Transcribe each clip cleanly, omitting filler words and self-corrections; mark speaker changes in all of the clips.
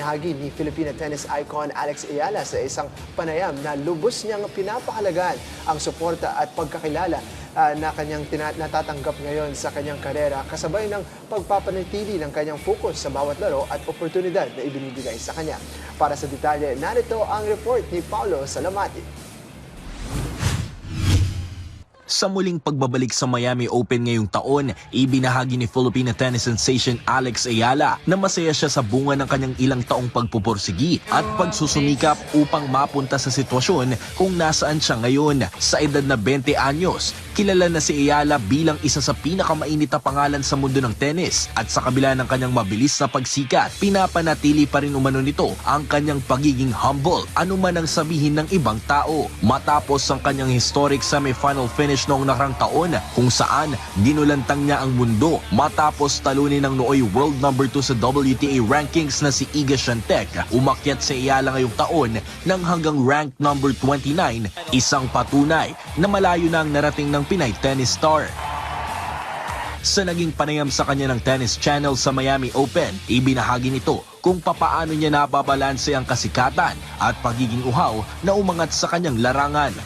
Speaker 1: ibinahagi ni Filipina tennis icon Alex Ayala sa isang panayam na lubos niyang pinapahalagan ang suporta at pagkakilala na kanyang natatanggap ngayon sa kanyang karera kasabay ng pagpapanatili ng kanyang focus sa bawat laro at oportunidad na ibinibigay sa kanya. Para sa detalye, narito ang report ni Paulo Salamati.
Speaker 2: Sa muling pagbabalik sa Miami Open ngayong taon, ibinahagi ni Filipina tennis sensation Alex Ayala na masaya siya sa bunga ng kanyang ilang taong pagpupursigi at pagsusumikap upang mapunta sa sitwasyon kung nasaan siya ngayon. Sa edad na 20 anyos, kilala na si Ayala bilang isa sa pinakamainit na pangalan sa mundo ng tennis at sa kabila ng kanyang mabilis na pagsikat, pinapanatili pa rin umano nito ang kanyang pagiging humble anuman ang sabihin ng ibang tao. Matapos ang kanyang historic semifinal finish noong nakarang taon kung saan ginulantang niya ang mundo matapos talunin ng nooy world number 2 sa WTA rankings na si Iga Swiatek. Umakyat si Ayala ngayong taon ng hanggang rank number 29, isang patunay na malayo na ang narating ng Pinay tennis star. Sa naging panayam sa kanya ng Tennis Channel sa Miami Open, ibinahagi nito kung papaano niya nababalanse ang kasikatan at pagiging uhaw na umangat sa kanyang larangan.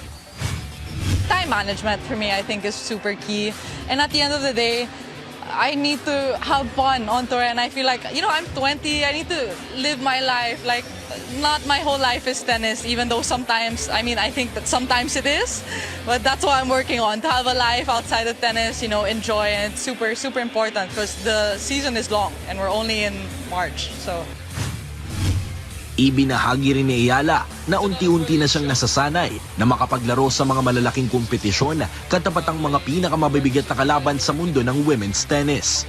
Speaker 3: Time management for me, I think, is super key. And at the end of the day, I need to have fun on tour. And I feel like, I'm 20. I need to live my life. Like, not my whole life is tennis, even though sometimes, I think that sometimes it is. But that's what I'm working on, to have a life outside of tennis, enjoy. And it's super, super important because the season is long and we're only in March. So.
Speaker 2: Ibinahagi rin ni Ayala na unti-unti na siyang nasasanay na makapaglaro sa mga malalaking kompetisyon katapat ang mga pinakamabibigat na kalaban sa mundo ng women's tennis.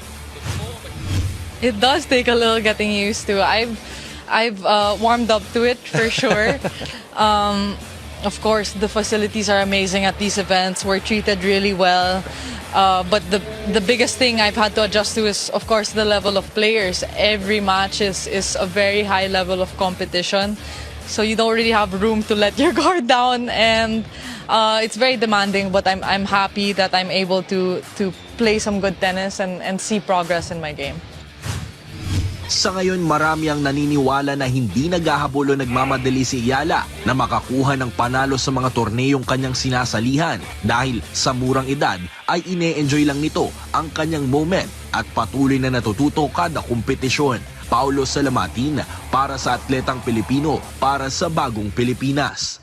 Speaker 3: It does take a little getting used to. I've warmed up to it for sure. Of course, the facilities are amazing at these events. We're treated really well. But the biggest thing I've had to adjust to is, of course, the level of players. Every match is a very high level of competition. So you don't really have room to let your guard down. And it's very demanding, but I'm happy that I'm able to play some good tennis and see progress in my game.
Speaker 2: Sa ngayon, marami ang naniniwala na hindi naghahabol o nagmamadali si Ayala na makakuha ng panalo sa mga torneyong kanyang sinasalihan dahil sa murang edad ay ine-enjoy lang nito ang kanyang moment at patuloy na natututo kada kompetisyon. Paulo Salamatin para sa Atletang Pilipino para sa Bagong Pilipinas.